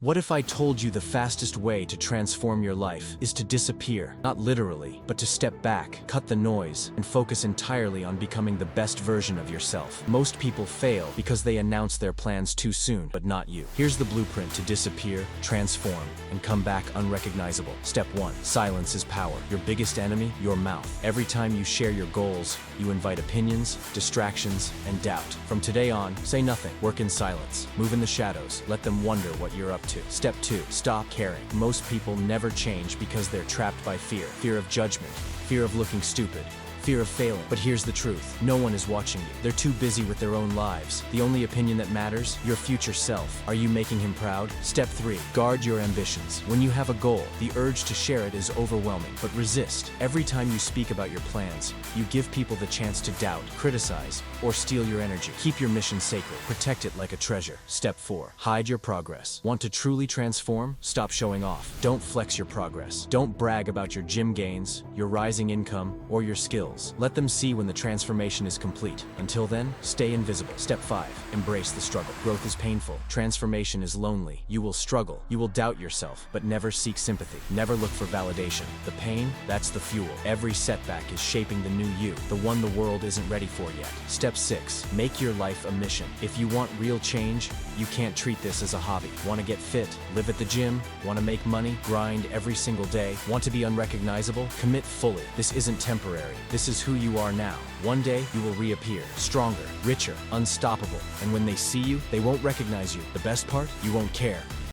What if I told you the fastest way to transform your life is to disappear, not literally, but to step back, cut the noise, and focus entirely on becoming the best version of yourself? Most people fail because they announce their plans too soon, but not you. Here's the blueprint to disappear, transform, and come back unrecognizable. Step 1. Silence is power. Your biggest enemy, your mouth. Every time you share your goals, you invite opinions, distractions, and doubt. From today on, say nothing. Work in silence. Move in the shadows. Let them wonder what you're up to. Step 2. Stop caring. Most people never change because they're trapped by fear. Fear of judgment. Fear of looking stupid. Fear of failing. But here's the truth. No one is watching you. They're too busy with their own lives. The only opinion that matters, your future self. Are you making him proud? Step 3. Guard your ambitions. When you have a goal, the urge to share it is overwhelming, but resist. Every time you speak about your plans, you give people the chance to doubt, criticize, or steal your energy. Keep your mission sacred. Protect it like a treasure. Step 4. Hide your progress. Want to truly transform? Stop showing off. Don't flex your progress. Don't brag about your gym gains, your rising income, or your skills. Let them see when the transformation is complete. Until then, stay invisible. Step 5. Embrace the struggle. Growth is painful. Transformation is lonely. You will struggle. You will doubt yourself, but never seek sympathy. Never look for validation. The pain, that's the fuel. Every setback is shaping the new you, the one the world isn't ready for yet. Step 6. Make your life a mission. If you want real change, you can't treat this as a hobby. Want to get fit? Live at the gym? Want to make money? Grind every single day? Want to be unrecognizable? Commit fully. This isn't temporary. This is who you are now. One day, you will reappear, stronger, richer, unstoppable. And when they see you, they won't recognize you. The best part? You won't care.